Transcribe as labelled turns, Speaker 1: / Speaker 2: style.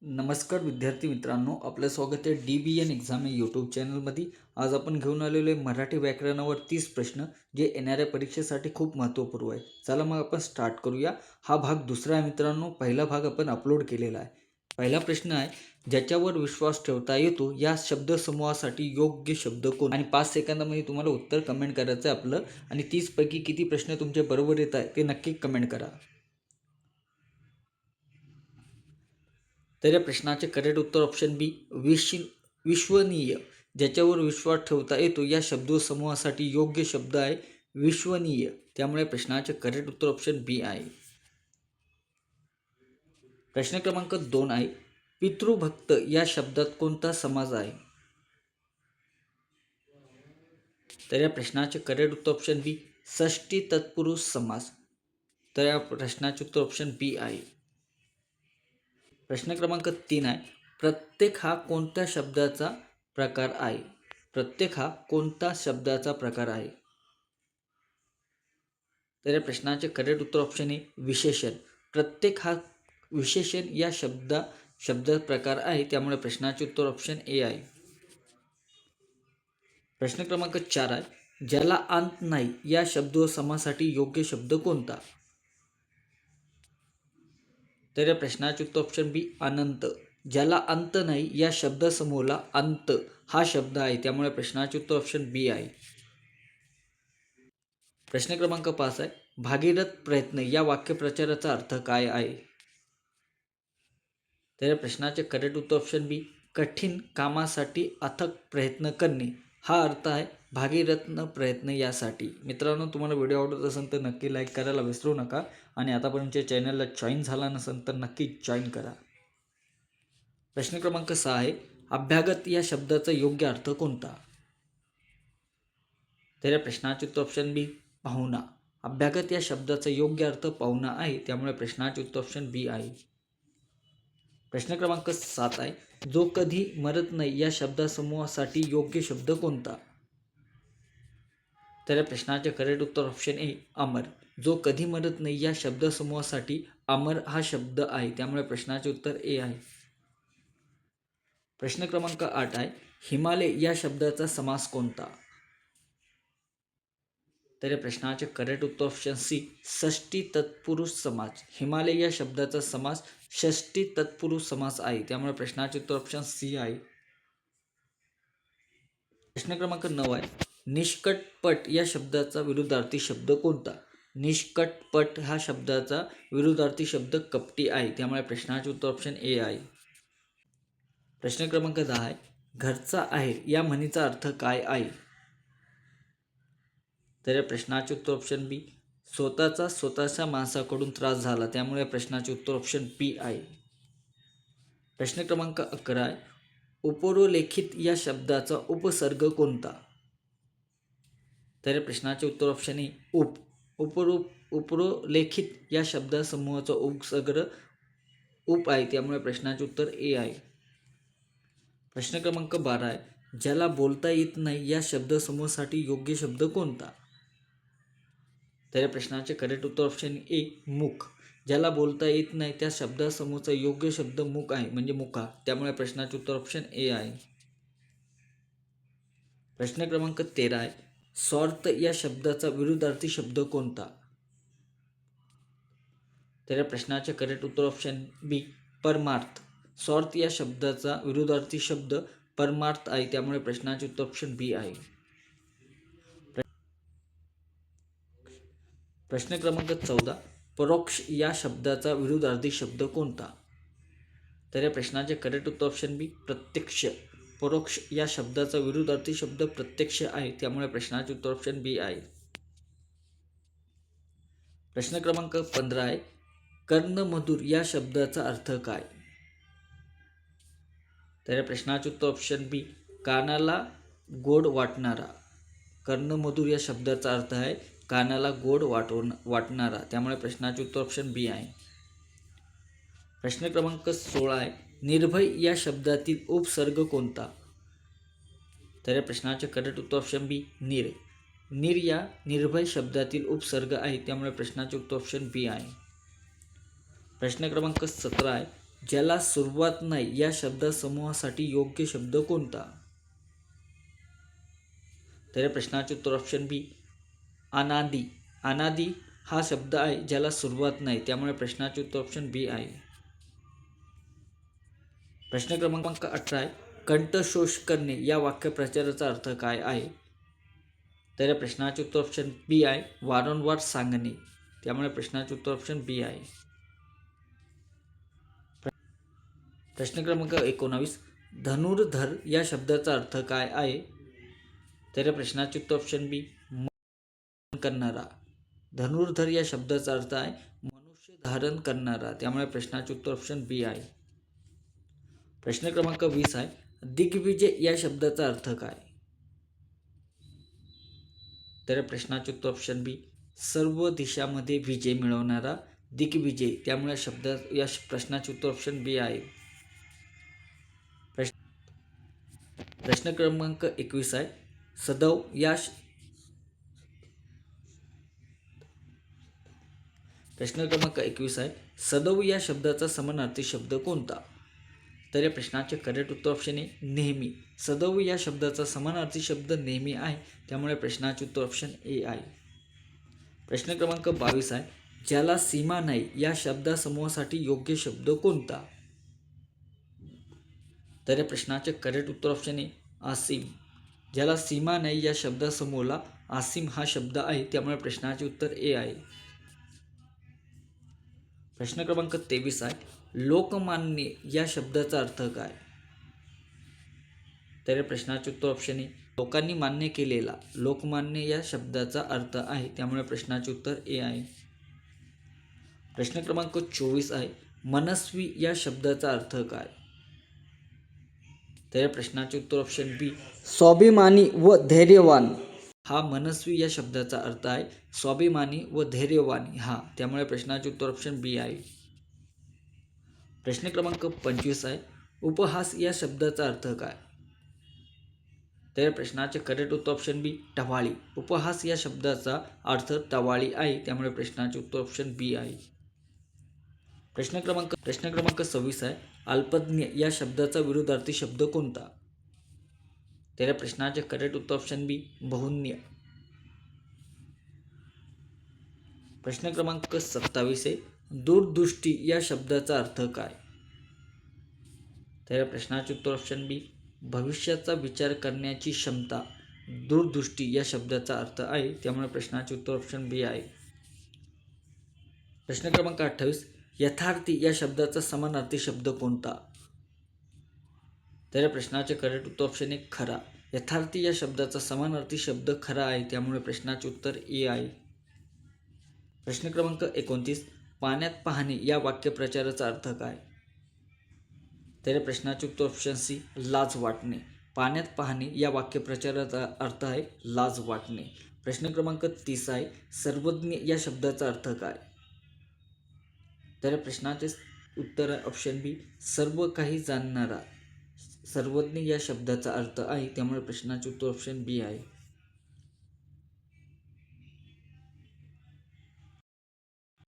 Speaker 1: नमस्कार विद्यार्थी मित्रांनो, आपलं स्वागत आहे DBN एक्झाम या यूट्यूब चॅनलमध्ये. आज आपण घेऊन आलेलो आहे मराठी व्याकरणावर 30 प्रश्न, जे येणाऱ्या परीक्षेसाठी खूप महत्त्वपूर्ण आहे. चला मग आपण स्टार्ट करूया. हा भाग दुसरा आहे मित्रांनो. पहिला भाग आपण अपलोड केलेला आहे. पहिला प्रश्न आहे, ज्याच्यावर विश्वास ठेवता येतो या शब्दसमूहासाठी योग्य शब्द कोण? आणि 5 सेकंदामध्ये तुम्हाला उत्तर कमेंट करायचं आहे आपलं. आणि 30 पैकी किती प्रश्न तुमचे बरोबर येत आहे ते नक्की कमेंट करा. तर या प्रश्नाचे करेक्ट उत्तर ऑप्शन बी, विश्वनीय. ज्याच्यावर विश्वास ठेवता येतो या शब्दसमूहासाठी योग्य शब्द आहे विश्वनीय. त्यामुळे प्रश्नाचे करेक्ट उत्तर ऑप्शन बी आहे. प्रश्न क्रमांक 2 आहे, पितृभक्त या शब्दात कोणता समाज आहे? तर या प्रश्नाचे करेक्ट उत्तर ऑप्शन बी, षष्टी तत्पुरुष समास. तर या प्रश्नाचे उत्तर ऑप्शन बी आहे. प्रश्न क्रमांक 3 आहे, प्रत्येक हा कोणत्या शब्दाचा प्रकार आहे? प्रत्येक हा कोणता शब्दाचा प्रकार आहे? तर या प्रश्नाचे करेक्ट उत्तर ऑप्शन आहे विशेषण. प्रत्येक हा विशेषण या शब्द प्रकार आहे. त्यामुळे प्रश्नाचे उत्तर ऑप्शन ए आहे. प्रश्न क्रमांक 4 आहे, ज्याला अंत नाही या शब्दसमूहासाठी योग्य शब्द कोणता? तर या प्रश्नाचे उत्तर ऑप्शन बी, अनंत. ज्याला अंत नाही या शब्दसमूहाला अंत हा शब्द आहे. त्यामुळे प्रश्नाचे उत्तर ऑप्शन बी आहे. प्रश्न क्रमांक 5 आहे, भागीरथ प्रयत्न या वाक्यप्रचाराचा अर्थ काय आहे? तर या प्रश्नाचे करेक्ट उत्तर ऑप्शन बी, कठीण कामासाठी अथक प्रयत्न करणे हा अर्थ आहे भागीरथ प्रयत्न यासाठी. मित्रांनो, तुम्हाला व्हिडिओ आवडत असेल तर नक्की लाईक करायला विसरू नका. आणि आतापर्यंत चॅनलला जॉईन झाला नसेल तर नक्की जॉईन करा. प्रश्न क्रमांक 6 आहे, अभ्यागत या शब्दाचा योग्य अर्थ कोणता? तर या प्रश्नाचे उत्तर ऑप्शन बी, पाहुणा. अभ्यागत या शब्दाचा योग्य अर्थ पाहुणा आहे. त्यामुळे प्रश्नाचे उत्तर ऑप्शन बी आहे. प्रश्न क्रमांक 7 आहे, जो कधी मरत नाही या शब्दसमूहासाठी योग्य शब्द कोणता? तर या प्रश्नाचे करेक्ट उत्तर ऑप्शन ए, अमर. जो कधी मरत नाही या शब्दसमूहासाठी अमर हा शब्द आहे. त्यामुळे प्रश्नाचे उत्तर ए आहे. प्रश्न क्रमांक 8 आहे, हिमालय या शब्दाचा समास कोणता? तर या प्रश्नाचे करेक्ट उत्तर ऑप्शन सी, षष्टी तत्पुरुष समास. हिमालय या शब्दाचा समास षष्टी तत्पुरुष समास आहे. त्यामुळे प्रश्नाचे उत्तर ऑप्शन सी आहे. प्रश्न क्रमांक 9 आहे, निष्कटपट या शब्दाचा विरुद्धार्थी शब्द कोणता? निष्कटपट हा शब्दाचा विरुद्धार्थी शब्द कपटी आहे. त्यामुळे प्रश्नाचे उत्तर ऑप्शन ए आहे. प्रश्न क्रमांक 10 आहे, घरचा आहेर या म्हणीचा अर्थ काय आहे? तर या प्रश्नाचे उत्तर ऑप्शन बी, स्वतःच्या माणसाकडून त्रास झाला. त्यामुळे प्रश्नाचे उत्तर ऑप्शन बी आहे. प्रश्न क्रमांक 11 आहे, उपरोल्लेखित या शब्दाचा उपसर्ग कोणता? तर या प्रश्नाचे उत्तर ऑप्शन ए, उपरोल्लेखित या शब्दसमूहाचा उपसर्ग उप आहे. त्यामुळे प्रश्नाचे उत्तर ए आहे. प्रश्न क्रमांक 12 आहे, ज्याला बोलता येत नाही या शब्दसमूहासाठी योग्य शब्द कोणता? तर या प्रश्नाचे करेक्ट उत्तर ऑप्शन ए, मुख. ज्याला बोलता येत नाही त्या शब्दसमूहाचा योग्य शब्द मुख आहे, म्हणजे मुखा. त्यामुळे प्रश्नाचे उत्तर ऑप्शन ए आहे. प्रश्न क्रमांक 13 आहे, स्वार्थ या शब्दाचा विरुद्धार्थी शब्द कोणता? तर या प्रश्नाचे करेक्ट उत्तर ऑप्शन बी, परमार्थ. स्वार्थ या शब्दाचा विरुद्धार्थी शब्द परमार्थ आहे. त्यामुळे प्रश्नाचे उत्तर ऑप्शन बी आहे. प्रश्न क्रमांक 14, परोक्ष या शब्दाचा विरुद्धार्थी शब्द कोणता? तर या प्रश्नाचे करेक्ट उत्तर ऑप्शन बी, प्रत्यक्ष. परोक्ष या शब्दाचा विरुद्धार्थी शब्द प्रत्यक्ष आहे. त्यामुळे प्रश्नाचे उत्तर ऑप्शन बी आहे. प्रश्न क्रमांक 15 आहे, कर्णमधुर या शब्दाचा अर्थ काय? तर या प्रश्नाचे उत्तर ऑप्शन बी, कानाला गोड वाटणारा. कर्णमधुर या शब्दाचा अर्थ आहे कानाला गोड वाटणारा. त्यामुळे प्रश्नाचे उत्तर ऑप्शन बी आहे. प्रश्न क्रमांक 16 आहे, निर्भय या शब्दातील उपसर्ग कोणता? तर या प्रश्नाचे करेक्ट उत्तर ऑप्शन बी, निर. निर या निर्भय शब्दातील उपसर्ग आहे. त्यामुळे प्रश्नाचे उत्तर ऑप्शन बी आहे. प्रश्न क्रमांक 17 आहे, ज्याला सुरुवात नाही या शब्दसमूहासाठी योग्य शब्द कोणता? तर या प्रश्नाचे उत्तर ऑप्शन बी अनादी. अनादी हा शब्द आहे ज्याला सुरुवात नाही, त्यामुळे प्रश्नाचे उत्तर ऑप्शन बी आहे. प्रश्न क्रमांक 18 आहे, कंठशोष करणे या वाक्यप्रचाराचा अर्थ काय आहे? तर या प्रश्नाचे उत्तर ऑप्शन बी आहे, वारंवार सांगणे. त्यामुळे प्रश्नाचे उत्तर ऑप्शन बी आहे. प्रश्न क्रमांक 19, धनुर्धर या शब्दाचा अर्थ काय आहे? तर या प्रश्नाचे उत्तर ऑप्शन बी, करणारा. धनुर्धर या शब्दाचा अर्थ आहे मनुष्य धारण करणारा. त्यामुळे प्रश्नाचे उत्तर ऑप्शन बी आहे. प्रश्न क्रमांक 20 आहे, दिग्विजय या शब्दाचा अर्थ काय? तर प्रश्नाचे उत्तर ऑप्शन बी, सर्व दिशामध्ये विजय मिळवणारा दिग्विजय. त्यामुळे या प्रश्नाचे उत्तर ऑप्शन बी आहे. प्रश्न क्रमांक 21 आहे, सदैव या प्रश्न क्रमांक 21 आहे, सदैव या शब्दाचा समानार्थी शब्द कोणता? तर या प्रश्नाचे करेक्ट उत्तर ऑप्शन आहे नेहमी. सदैव या शब्दाचा समानार्थी शब्द नेहमी आहे. त्यामुळे प्रश्नाचे उत्तर ऑप्शन ए आहे. प्रश्न क्रमांक 22 आहे, ज्याला सीमा नाही या शब्दासमूहासाठी योग्य शब्द कोणता? तर या प्रश्नाचे करेक्ट उत्तर ऑप्शन आहे असीम. ज्याला सीमा नाही या शब्दासमूहाला असीम हा शब्द आहे. त्यामुळे प्रश्नाचे उत्तर ए आहे. प्रश्न क्रमांक 23 आहे, लोकमान्य या शब्दाचा अर्थ काय? तर या प्रश्नाचे उत्तर ऑप्शन आहे लोकांनी मान्य केलेला. लोकमान्य या शब्दाचा अर्थ आहे. त्यामुळे प्रश्नाचे उत्तर ए आहे. प्रश्न क्रमांक 24 आहे, मनस्वी या शब्दाचा अर्थ काय? तर या प्रश्नाचे उत्तर ऑप्शन बी, स्वाभिमानी व धैर्यवान. हा मनस्वी या शब्दाचा अर्थ आहे स्वाभिमानी व धैर्यवान हा. त्यामुळे प्रश्नाचे उत्तर ऑप्शन बी आहे. प्रश्न क्रमांक 25 आहे, उपहास या शब्दाचा अर्थ काय? तर प्रश्नाचे करेक्ट उत्तर ऑप्शन बी, टवाळी. उपहास या शब्दाचा अर्थ टवाळी आहे. त्यामुळे प्रश्नाचे उत्तर ऑप्शन बी आहे. प्रश्न क्रमांक 26 आहे, अल्पज्ञ या शब्दाचा विरुद्धार्थी शब्द कोणता? तर प्रश्नाचे करेक्ट उत्तर ऑप्शन बी, बहुज्ञ. प्रश्न क्रमांक 27 आहे, दूरदृष्टी या शब्दाचा अर्थ काय? तर प्रश्नाचे उत्तर ऑप्शन बी, भविष्याचा विचार करण्याची क्षमता. दूरदृष्टी या शब्दाचा अर्थ आहे. त्यामुळे प्रश्नाचे उत्तर ऑप्शन बी आहे. प्रश्न क्रमांक 28, यथार्थी या शब्दाचा समानार्थी शब्द कोणता? तर प्रश्नाचे करेक्ट उत्तर ऑप्शन आहे खरा. यथार्थी या शब्दाचा समानार्थी शब्द खरा आहे. त्यामुळे प्रश्नाचे उत्तर ए आहे. प्रश्न क्रमांक 29, पाण्यात पाहणे या वाक्यप्रचाराचा अर्थ काय? तर प्रश्नाचे उत्तर ऑप्शन सी, लाज वाटणे. पाण्यात पाहणे या वाक्यप्रचाराचा अर्थ आहे लाज वाटणे. प्रश्न क्रमांक 30 आहे, सर्वज्ञ या शब्दाचा अर्थ काय? तर प्रश्नाचे उत्तर आहे ऑप्शन बी, सर्व काही जाणणारा. सर्वज्ञ या शब्दाचा अर्थ आहे. त्यामुळे प्रश्नाचे उत्तर ऑप्शन बी आहे.